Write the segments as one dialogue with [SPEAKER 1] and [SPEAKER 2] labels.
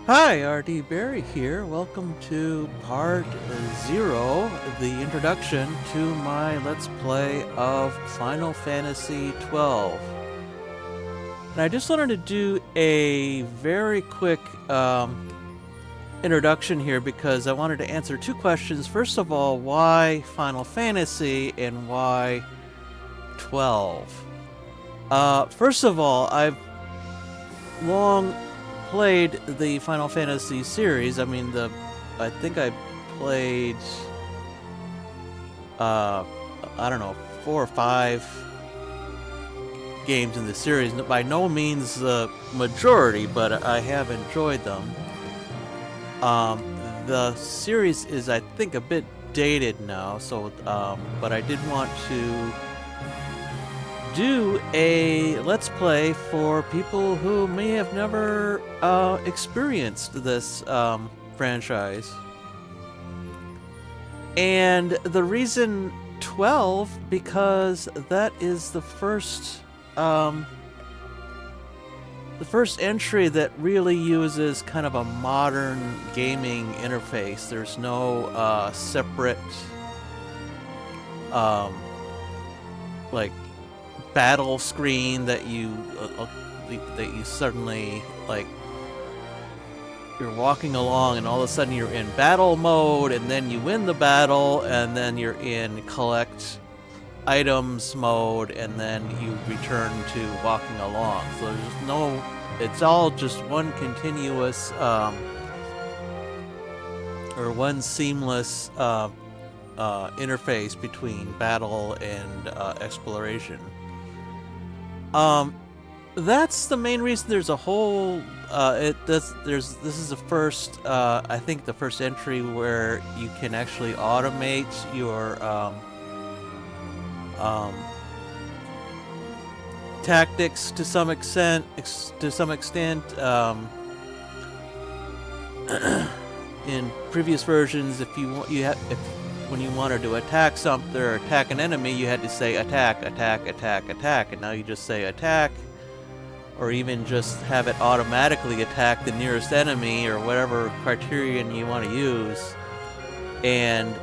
[SPEAKER 1] Hi, RD Barry here. Welcome to part 0, the introduction to my Let's Play of Final Fantasy XII. And I just wanted to do a very quick introduction here because I wanted to answer two questions. First of all, why Final Fantasy and why 12? First of all, I've long played the Final Fantasy series. I mean, I think I played, I don't know, 4 or 5 games in the series. By no means the majority, but I have enjoyed them. The series is, I think, a bit dated now, so, but I did want to do a Let's Play for people who may have never experienced this franchise. And the reason 12, because that is the first entry that really uses kind of a modern gaming interface. There's no separate like battle screen that you suddenly, like, you're walking along and all of a sudden you're in battle mode and then you win the battle and then you're in collect items mode and then you return to walking along. So there's no, it's all just one continuous or one seamless interface between battle and exploration. That's the main reason. There's a whole this is the first I think the first entry where you can actually automate your tactics to some extent. In previous versions, if when you wanted to attack something or attack an enemy, you had to say attack, attack, attack, attack, and now you just say attack, or even just have it automatically attack the nearest enemy or whatever criterion you want to use, and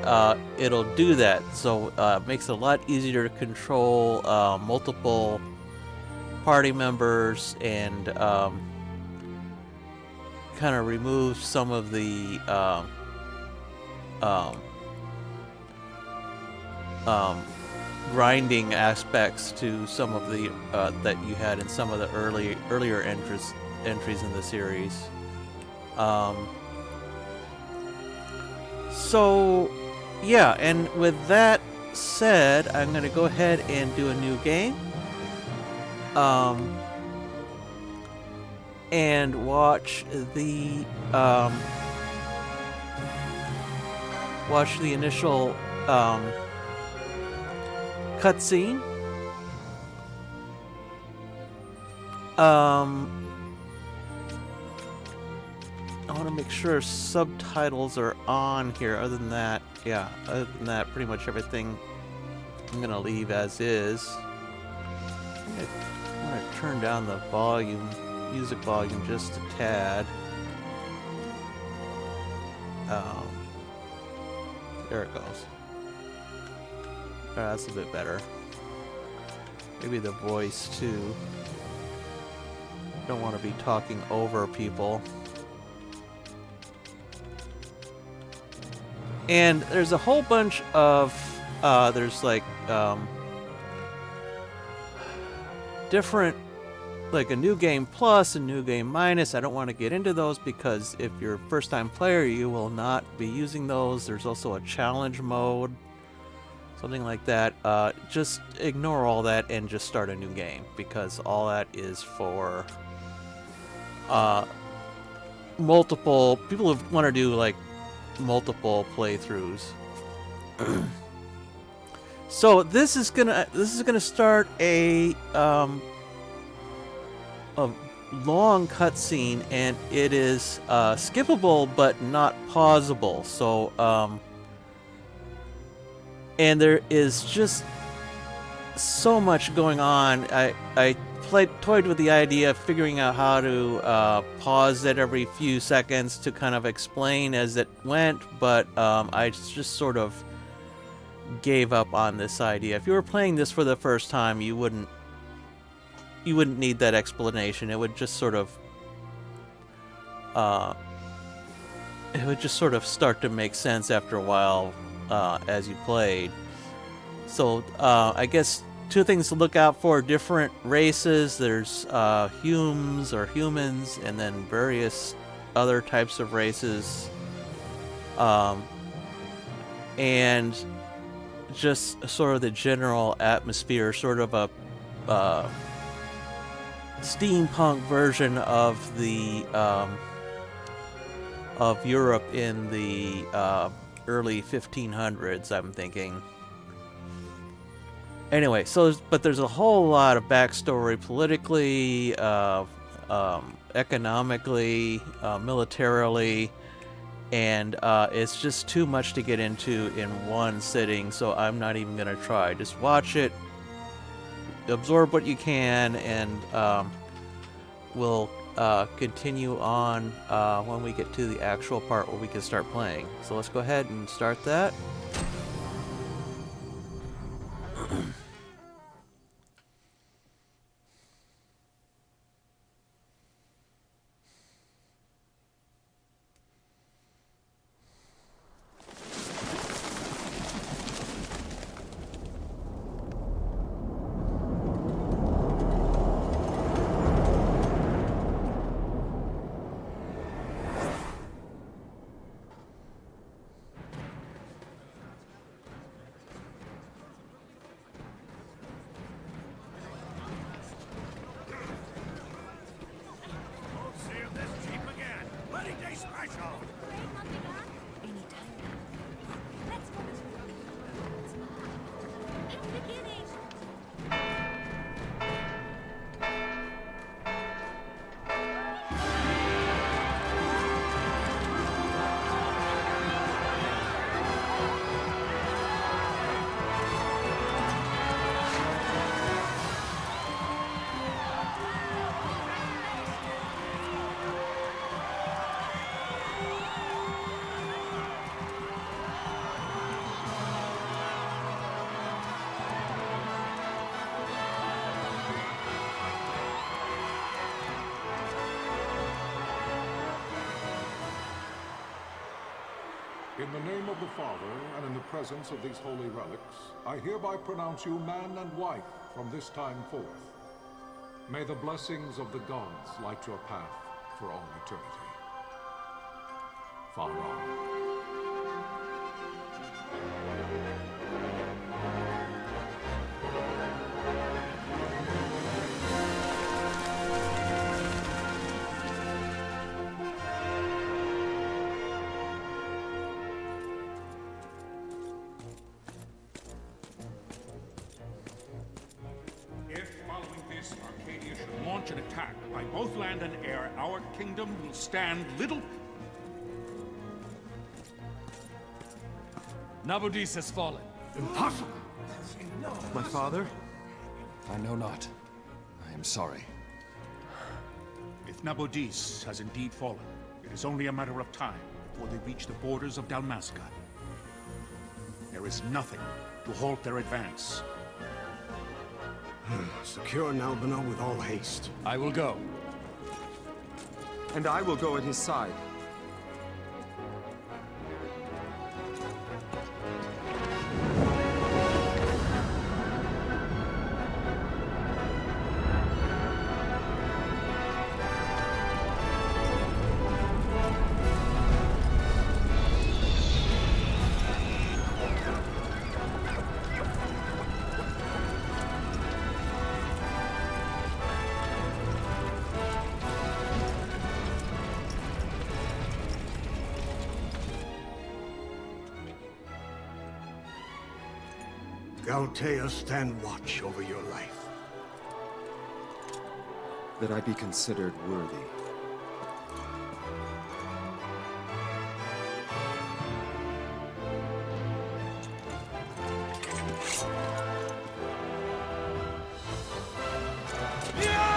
[SPEAKER 1] it'll do that. So it makes it a lot easier to control multiple party members and kind of remove some of the grinding aspects to some of the that you had in some of the earlier entries in the series. So yeah, and with that said, I'm gonna go ahead and do a new game. And watch the initial cutscene. I want to make sure subtitles are on here. Other than that, pretty much everything I'm gonna leave as is. I'm gonna turn down the music volume just a tad. There it goes. That's a bit better. Maybe the voice too. Don't want to be talking over people. And there's a whole bunch of there's like different, like a new game plus and new game minus. I don't want to get into those because if you're a first time player, you will not be using those. There's also a challenge mode, something like that. Just ignore all that and just start a new game, because all that is for multiple people who want to do like multiple playthroughs. So this is gonna start a long cutscene, and it is skippable but not pausable. So and there is just so much going on. I toyed with the idea of figuring out how to pause it every few seconds to kind of explain as it went, but I just sort of gave up on this idea. If you were playing this for the first time, you wouldn't need that explanation. It would just sort of start to make sense after a while as you played. So I guess two things to look out for: different races. There's humans, and then various other types of races. And just sort of the general atmosphere, sort of a steampunk version of the of Europe in the early 1500s, I'm thinking. Anyway, but there's a whole lot of backstory politically, economically, militarily, and it's just too much to get into in one sitting, so I'm not even going to try. Just watch it, absorb what you can, and we'll continue on when we get to the actual part where we can start playing. So let's go ahead and start that.
[SPEAKER 2] In the name of the Father, and in the presence of these holy relics, I hereby pronounce you man and wife from this time forth. May the blessings of the gods light your path for all eternity. Far on.
[SPEAKER 3] An attack by both land and air, our kingdom will stand little.
[SPEAKER 4] Nabudis has fallen.
[SPEAKER 3] Impossible!
[SPEAKER 4] My father? I know not. I am sorry.
[SPEAKER 3] If Nabudis has indeed fallen, it is only a matter of time before they reach the borders of Dalmasca. There is nothing to halt their advance.
[SPEAKER 5] Secure Nalbina with all haste.
[SPEAKER 4] I will go.
[SPEAKER 6] And I will go at his side.
[SPEAKER 5] Galtea, stand watch over your life.
[SPEAKER 6] That I be considered worthy.
[SPEAKER 3] Yeah!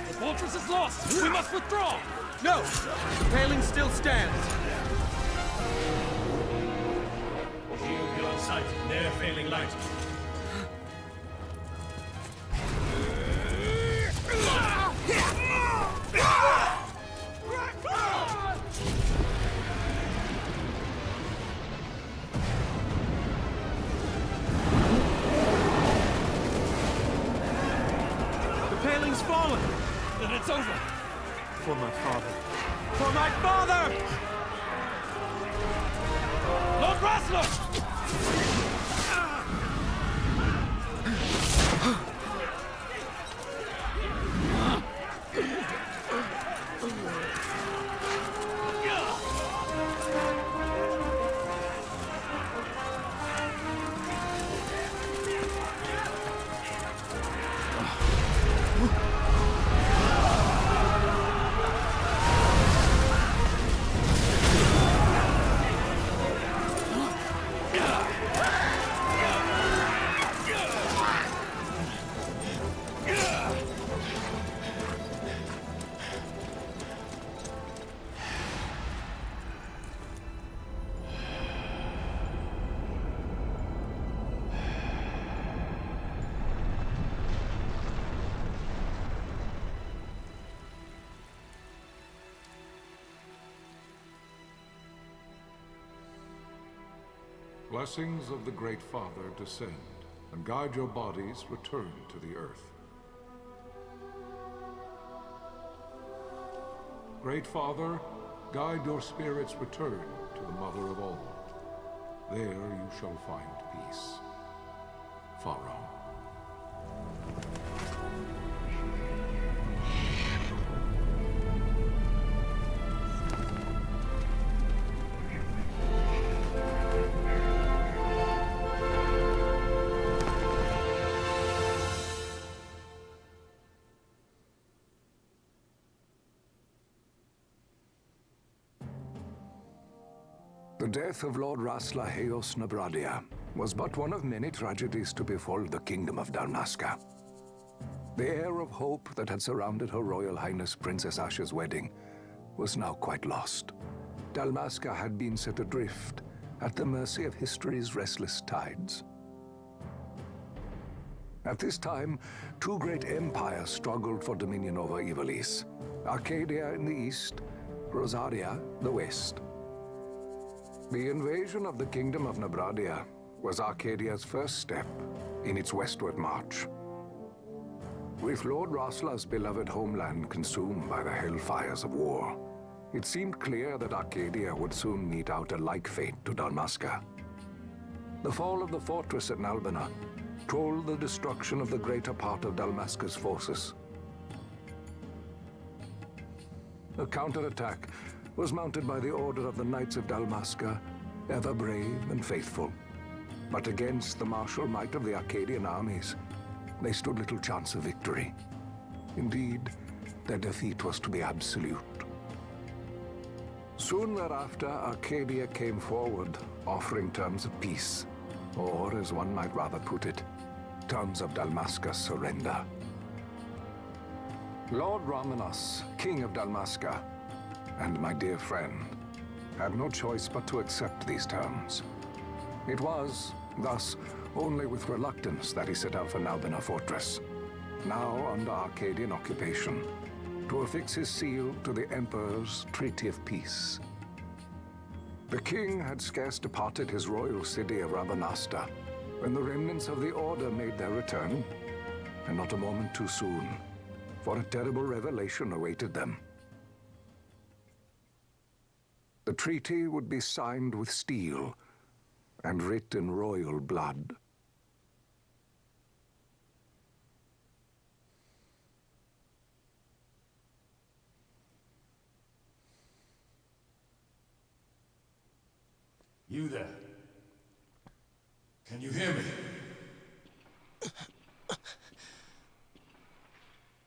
[SPEAKER 7] The fortress is lost! We must withdraw!
[SPEAKER 4] No! The paling still stands!
[SPEAKER 7] Shield beyond sight, near failing light.
[SPEAKER 4] The paling's fallen!
[SPEAKER 7] Then it's over!
[SPEAKER 4] For my father. For my father!
[SPEAKER 7] Lord Rasler!
[SPEAKER 2] Blessings of the Great Father descend, and guide your bodies return to the earth. Great Father, guide your spirits return to the Mother of all. There you shall find peace. Pharaoh.
[SPEAKER 8] The death of Lord Rasla Heos Nabradia was but one of many tragedies to befall the Kingdom of Dalmasca. The air of hope that had surrounded Her Royal Highness Princess Asha's wedding was now quite lost. Dalmasca had been set adrift at the mercy of history's restless tides. At this time, two great empires struggled for dominion over Ivalice: Arcadia in the east, Rosaria the west. The invasion of the Kingdom of Nabradia was Arcadia's first step in its westward march. With Lord Rasla's beloved homeland consumed by the hellfires of war, it seemed clear that Arcadia would soon mete out a like fate to Dalmasca. The fall of the fortress at Nalbina told the destruction of the greater part of Dalmasca's forces. A counterattack was mounted by the order of the Knights of Dalmasca, ever brave and faithful. But against the martial might of the Arcadian armies, they stood little chance of victory. Indeed, their defeat was to be absolute. Soon thereafter, Arcadia came forward, offering terms of peace, or, as one might rather put it, terms of Dalmasca's surrender. Lord Ramenas, King of Dalmasca, and my dear friend, had no choice but to accept these terms. It was, thus, only with reluctance that he set out for Nalbina Fortress, now under Arcadian occupation, to affix his seal to the Emperor's Treaty of Peace. The king had scarce departed his royal city of Rabanasta when the remnants of the Order made their return, and not a moment too soon, for a terrible revelation awaited them. The treaty would be signed with steel and writ in royal blood.
[SPEAKER 9] You there? Can you hear me?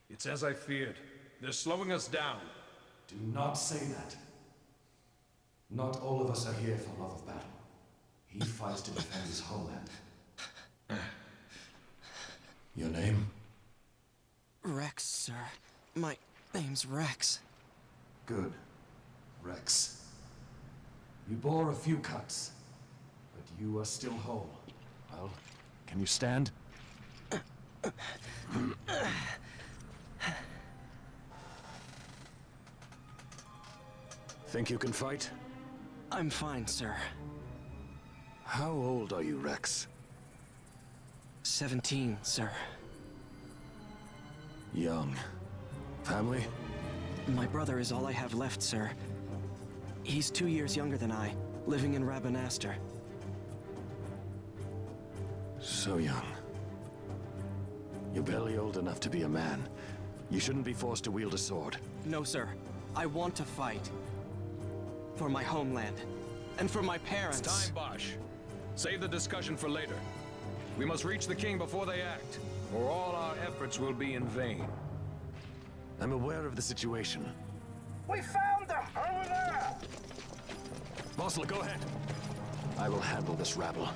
[SPEAKER 7] It's as I feared. They're slowing us down.
[SPEAKER 9] Do not say that. Not all of us are here for love of battle. He fights to defend his homeland. Your name?
[SPEAKER 4] Rex, sir. My name's Rex.
[SPEAKER 9] Good. Rex. You bore a few cuts, but you are still whole. Well, can you stand?
[SPEAKER 3] Think you can fight?
[SPEAKER 4] I'm fine, sir.
[SPEAKER 3] How old are you, Rex?
[SPEAKER 4] 17, sir.
[SPEAKER 3] Young. Family?
[SPEAKER 4] My brother is all I have left, sir. He's 2 years younger than I, living in Rabanastre.
[SPEAKER 3] So young. You're barely old enough to be a man. You shouldn't be forced to wield a sword.
[SPEAKER 4] No, sir. I want to fight. For my homeland. And for my parents.
[SPEAKER 10] It's time, Bosch. Save the discussion for later. We must reach the king before they act, or all our efforts will be in vain.
[SPEAKER 3] I'm aware of the situation.
[SPEAKER 5] We found them! Over there!
[SPEAKER 3] Mossel, go ahead. I will handle this rabble.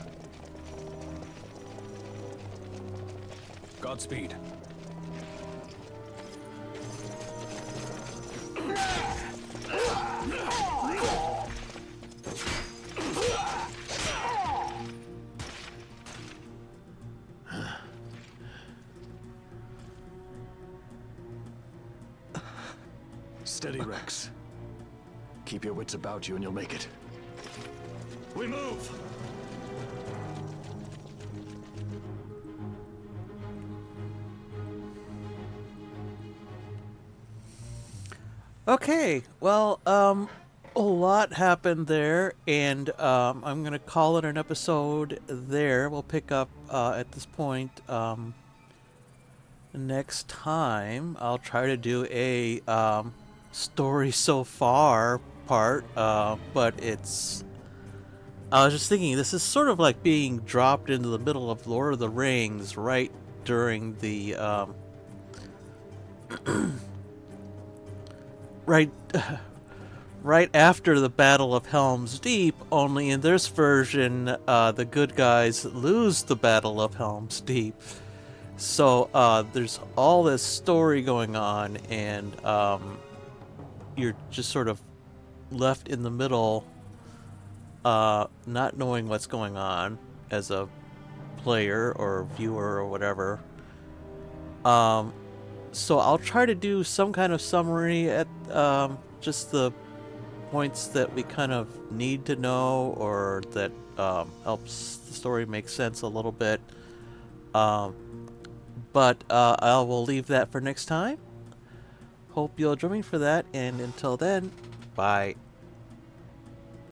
[SPEAKER 10] Godspeed.
[SPEAKER 3] Steady, Rex. Keep your wits about you and you'll make it. We move!
[SPEAKER 1] Okay, well, a lot happened there, and I'm gonna call it an episode there. We'll pick up at this point next time. I'll try to do a story so far part, but it's... I was just thinking, this is sort of like being dropped into the middle of Lord of the Rings right during the right after the Battle of Helm's Deep, only in this version, the good guys lose the Battle of Helm's Deep. So, there's all this story going on, and you're just sort of left in the middle, not knowing what's going on as a player or viewer or whatever. So I'll try to do some kind of summary at just the points that we kind of need to know, or that helps the story make sense a little bit. But I will leave that for next time. Hope you'll join me for that, and until then, bye.